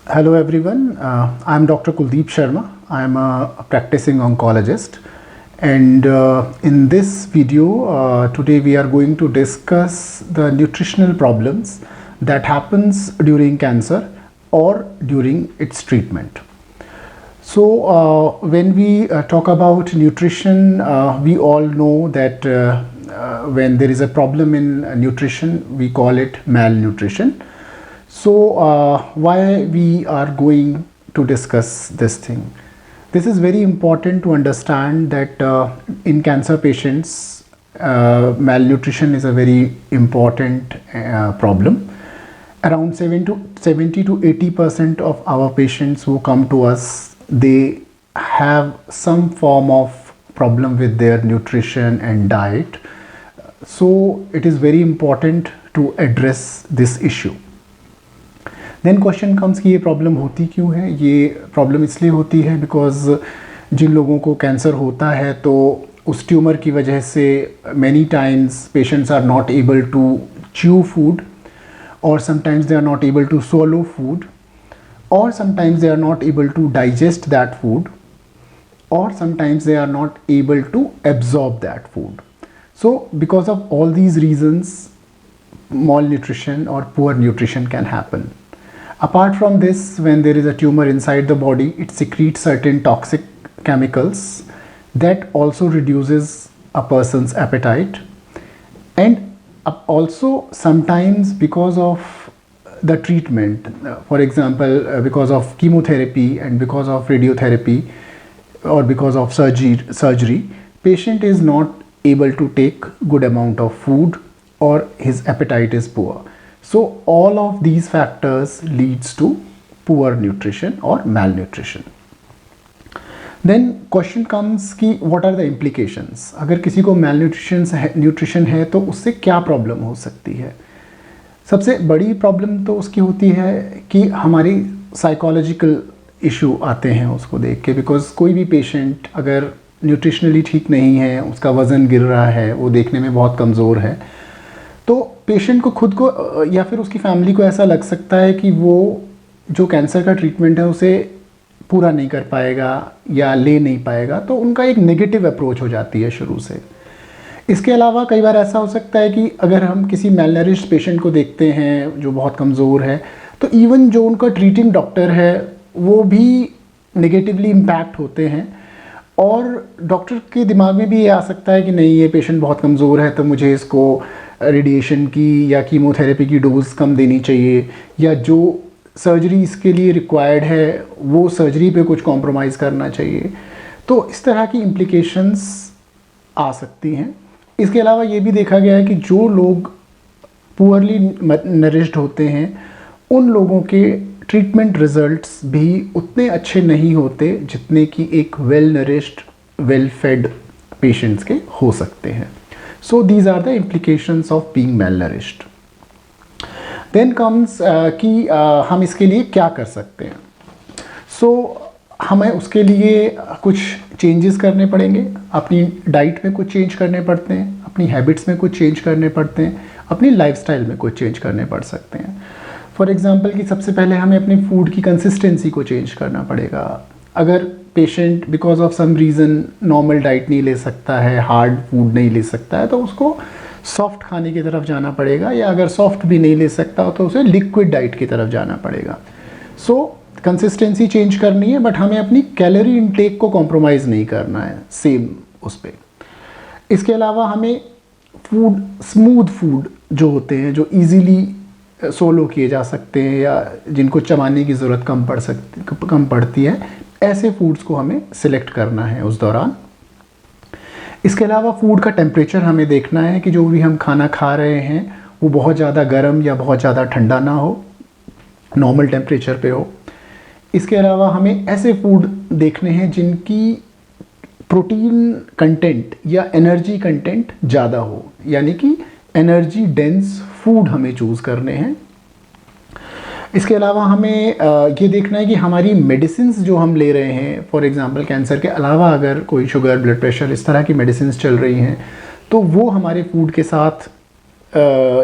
Hello everyone, I am Dr. Kuldeep Sharma. I am a practicing oncologist, and in this video today we are going to discuss the nutritional problems that happens during cancer or during its treatment. So when we talk about nutrition, we all know that when there is a problem in nutrition, we call it malnutrition. So why we are going to discuss this thing? This is very important to understand that in cancer patients, malnutrition is a very important problem. Around 70 to 80% of our patients who come to us, they have some form of problem with their nutrition and diet. So it is very important to address this issue. Then question comes कि ये problem होती क्यों है। ये problem इसलिए होती है because जिन लोगों को कैंसर होता है तो उस ट्यूमर की वजह से many times patients are not able to chew food, or sometimes they are not able to swallow food, or sometimes they are not able to digest that food, or sometimes they are not able to absorb that food. So because of all these reasons, malnutrition or poor nutrition can happen. Apart from this, when there is a tumor inside the body, it secretes certain toxic chemicals that also reduces a person's appetite, and also sometimes because of the treatment, for example because of chemotherapy and because of radiotherapy or because of surgery, patient is not able to take good amount of food or his appetite is poor. So all of these factors leads to poor nutrition or malnutrition. Then question comes कि what are the implications? अगर किसी को malnutrition है तो उससे क्या problem हो सकती है? सबसे बड़ी प्रॉब्लम तो उसकी होती है कि हमारी साइकोलॉजिकल इशू आते हैं उसको देख के, बिकॉज कोई भी पेशेंट अगर न्यूट्रिशनली ठीक नहीं है, उसका वज़न गिर रहा है, वो देखने में बहुत कमज़ोर है, तो पेशेंट को खुद को या फिर उसकी फैमिली को ऐसा लग सकता है कि वो जो कैंसर का ट्रीटमेंट है उसे पूरा नहीं कर पाएगा या ले नहीं पाएगा, तो उनका एक नेगेटिव अप्रोच हो जाती है शुरू से। इसके अलावा कई बार ऐसा हो सकता है कि अगर हम किसी मेलनरिश्ड पेशेंट को देखते हैं जो बहुत कमज़ोर है, तो इवन जो उनका ट्रीटिंग डॉक्टर है वो भी नेगेटिवली इम्पैक्ट होते हैं, और डॉक्टर के दिमाग में भी ये आ सकता है कि नहीं, ये पेशेंट बहुत कमज़ोर है तो मुझे इसको रेडिएशन की या कीमोथेरेपी की डोज कम देनी चाहिए, या जो सर्जरी इसके लिए रिक्वायर्ड है वो सर्जरी पे कुछ कॉम्प्रोमाइज़ करना चाहिए। तो इस तरह की इम्प्लिकेशंस आ सकती हैं। इसके अलावा ये भी देखा गया है कि जो लोग पुअरली नरिश्ड होते हैं उन लोगों के ट्रीटमेंट रिजल्ट्स भी उतने अच्छे नहीं होते जितने कि एक well nourished well fade patients के हो सकते हैं। So these are the implications of being malnourished. Then comes कि हम इसके लिए क्या कर सकते हैं। So हमें उसके लिए कुछ चेंजेस करने पड़ेंगे, अपनी डाइट में कुछ चेंज करने पड़ते हैं, अपनी हैबिट्स में कुछ चेंज करने पड़ते हैं, अपनी लाइफस्टाइल में कुछ चेंज करने पड़ सकते हैं। फॉर एग्ज़ाम्पल कि सबसे पहले हमें अपनी फूड की कंसिस्टेंसी को चेंज करना पड़ेगा। अगर patient because of some reason normal diet नहीं ले सकता है, हार्ड फूड नहीं ले सकता है, तो उसको सॉफ्ट खाने की तरफ जाना पड़ेगा, या अगर सॉफ्ट भी नहीं ले सकता तो उसे लिक्विड डाइट की तरफ जाना पड़ेगा। सो कंसिस्टेंसी चेंज करनी है, बट हमें अपनी कैलोरी इनटेक को कॉम्प्रोमाइज़ नहीं करना है सेम उस पर। इसके अलावा हमें फूड, स्मूथ फूड जो होते हैं, जो ईज़िली सोलो किए जा सकते हैं या जिनको चबाने की ज़रूरत कम पड़ती है, ऐसे फूड्स को हमें सिलेक्ट करना है उस दौरान। इसके अलावा फूड का टेम्परेचर हमें देखना है कि जो भी हम खाना खा रहे हैं वो बहुत ज़्यादा गर्म या बहुत ज़्यादा ठंडा ना हो, नॉर्मल टेम्परेचर पे हो। इसके अलावा हमें ऐसे फूड देखने हैं जिनकी प्रोटीन कंटेंट या एनर्जी कंटेंट ज़्यादा हो, यानी कि एनर्जी डेंस फूड हमें चूज़ करने हैं। इसके अलावा हमें ये देखना है कि हमारी मेडिसिन्स जो हम ले रहे हैं, फॉर एग्जांपल कैंसर के अलावा अगर कोई शुगर, ब्लड प्रेशर, इस तरह की मेडिसिन्स चल रही हैं, तो वो हमारे फूड के साथ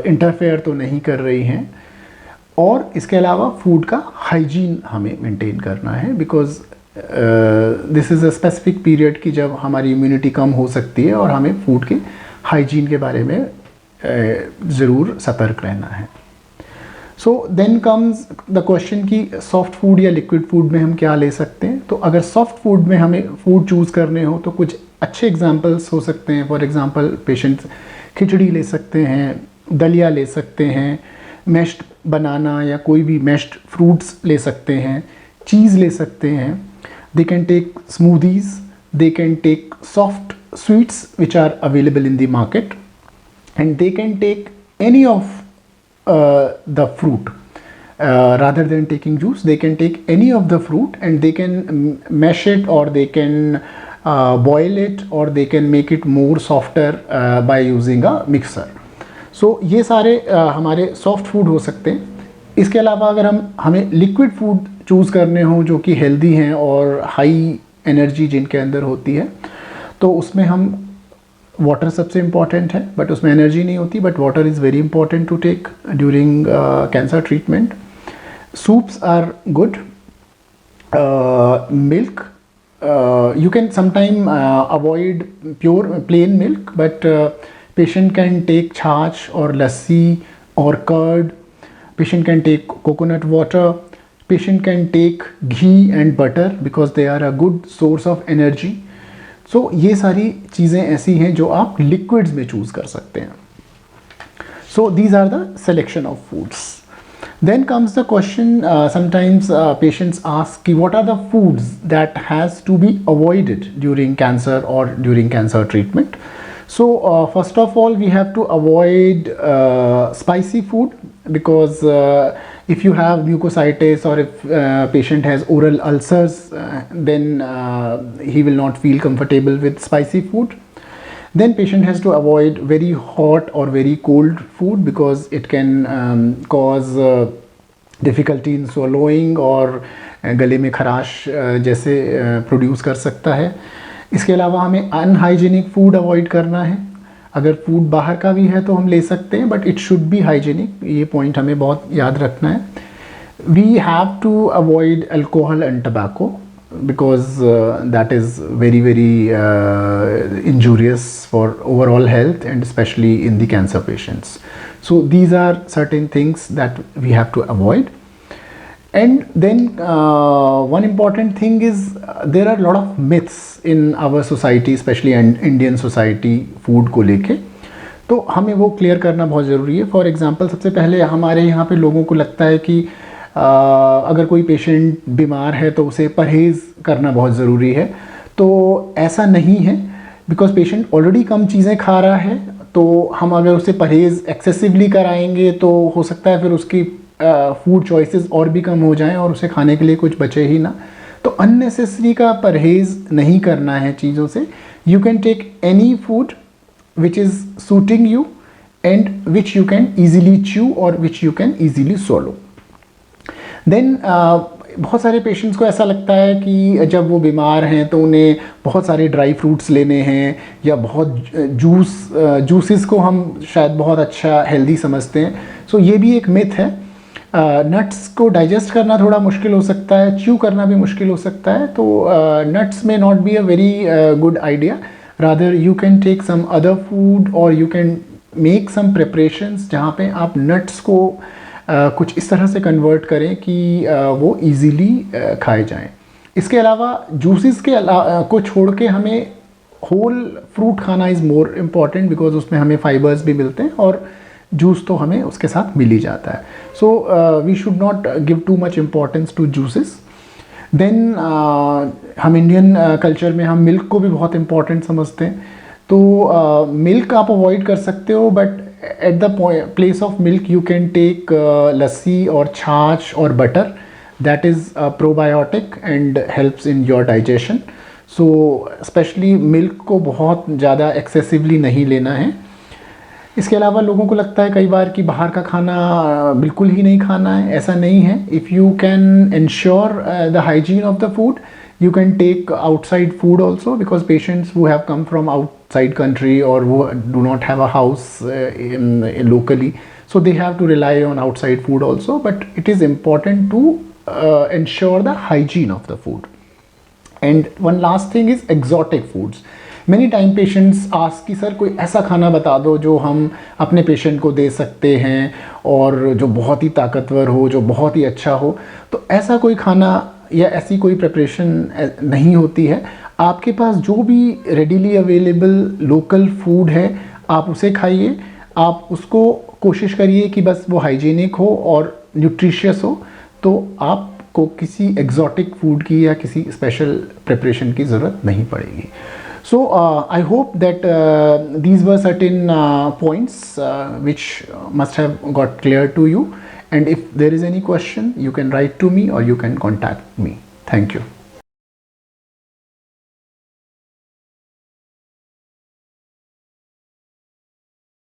इंटरफेयर तो नहीं कर रही हैं। और इसके अलावा फूड का हाइजीन हमें मेंटेन करना है, because this is a specific period कि जब हमारी इम्यूनिटी कम हो सकती है और हमें फूड के हाइजीन के बारे में ज़रूर सतर्क रहना है. So then comes the question कि सॉफ्ट फूड या लिक्विड फूड में हम क्या ले सकते हैं. तो अगर सॉफ्ट फूड में हमें फूड चूज़ करने हो तो कुछ अच्छे एग्जांपल्स हो सकते हैं. फॉर एग्जांपल पेशेंट्स खिचड़ी ले सकते हैं, दलिया ले सकते हैं, मैश्ड बनाना या कोई भी मैश्ड फ्रूट्स ले सकते हैं, चीज़ ले सकते हैं. They can take smoothies, they can take soft sweets which are available in the market, and they can take any of the fruit rather than taking juice. They can take any of the fruit and they can mash it, or they can boil it, or they can make it more softer by using a mixer. So ये सारे हमारे soft food हो सकते हैं. इसके अलावा अगर हमें लिक्विड फूड चूज़ करने हो जो कि हेल्दी हैं और हाई एनर्जी जिनके अंदर होती है, तो उसमें हम वाटर सबसे इम्पॉर्टेंट है, बट उसमें एनर्जी नहीं होती. But water is very important to take during cancer treatment. Soups are good. Milk, you can sometime avoid pure plain milk, but patient can take छाछ or lassi or curd. Patient can take coconut water. Patient can take ghee and butter because they are a good source of energy. So ये सारी चीज़ें ऐसी हैं जो आप liquids में choose कर सकते हैं. So these are the selection of foods. Then comes the question, sometimes patients ask what are the foods that has to be avoided during cancer or during cancer treatment. So first of all we have to avoid spicy food, because if you have mucositis or if patient has oral ulcers, then he will not feel comfortable with spicy food. Then patient has to avoid very hot or very cold food because it can cause difficulty in swallowing और गले में खराश जैसे produce कर सकता है. इसके अलावा हमें अनहाइजीनिक फूड अवॉइड करना है. अगर फूड बाहर का भी है तो हम ले सकते हैं, but it should be hygienic. ये पॉइंट हमें बहुत याद रखना है. We have to avoid alcohol and tobacco because that is very injurious for overall health and especially in the cancer patients. So these are certain things that we have to avoid. And then one important thing is there are a lot of myths in our society, especially in Indian society, food को लेके. तो हमें वो clear करना बहुत ज़रूरी है. For example सबसे पहले हमारे यहाँ पे लोगों को लगता है कि अगर कोई पेशेंट बीमार है तो उसे परहेज़ करना बहुत ज़रूरी है. तो ऐसा नहीं है, बिकॉज पेशेंट ऑलरेडी कम चीज़ें खा रहा है. तो हम अगर उसे परहेज़ एक्सेसिवली कराएंगे तो हो सकता है फिर उसकी फूड चॉइसेस और भी कम हो जाएं और उसे खाने के लिए कुछ बचे ही ना. तो अननेसेसरी का परहेज़ नहीं करना है चीज़ों से. You can take any food which is suiting you and which you can easily chew or which you can easily swallow. Then बहुत सारे पेशेंट्स को ऐसा लगता है कि जब वो बीमार हैं तो उन्हें बहुत सारे ड्राई फ्रूट्स लेने हैं या बहुत जूसेस को हम शायद बहुत अच्छा हेल्दी समझते हैं. सो ये भी एक मिथ है. नट्स को डाइजेस्ट करना थोड़ा मुश्किल हो सकता है, च्यू करना भी मुश्किल हो सकता है. तो nuts may not be a very good idea. Rather you can take some other food or you can make some preparations जहाँ पे आप नट्स को कुछ इस तरह से कन्वर्ट करें कि वो इजीली खाए जाएं. इसके अलावा जूसेस के को छोड़ के हमें होल फ्रूट खाना इज़ मोर इम्पॉर्टेंट, बिकॉज उसमें हमें फाइबर्स भी मिलते हैं और जूस तो हमें उसके साथ मिल ही जाता है. So we should not give too much importance to juices. Then हम इंडियन कल्चर में हम मिल्क को भी बहुत इम्पॉर्टेंट समझते हैं. तो मिल्क आप अवॉइड कर सकते हो, but at the place of milk you can take lassi or छाछ or butter. That is probiotic and helps in your digestion. So especially milk को बहुत ज़्यादा excessively नहीं लेना है. इसके अलावा लोगों को लगता है कई बार कि बाहर का खाना बिल्कुल ही नहीं खाना है. ऐसा नहीं है. If you can ensure the hygiene of the food, you can take outside food also, because patients who have come from outside country or who do not have a house locally, so they have to rely on outside food also, but it is important to ensure the hygiene of the food. And one last thing is exotic foods. Many time patients ask कि sir कोई ऐसा खाना बता दो जो हम अपने patient को दे सकते हैं और जो बहुत ही ताकतवर हो, जो बहुत ही अच्छा हो. तो ऐसा कोई खाना या ऐसी कोई प्रिपरेशन नहीं होती है. आपके पास जो भी रेडीली अवेलेबल लोकल फूड है आप उसे खाइए. आप उसको कोशिश करिए कि बस वो हाइजीनिक हो और न्यूट्रिशियस हो, तो आपको किसी एग्जॉटिक फूड की या किसी स्पेशल प्रिपरेशन की ज़रूरत नहीं पड़ेगी. So I hope that these were certain points which must have got clear to you, and if there is any question you can write to me or you can contact me. Thank you.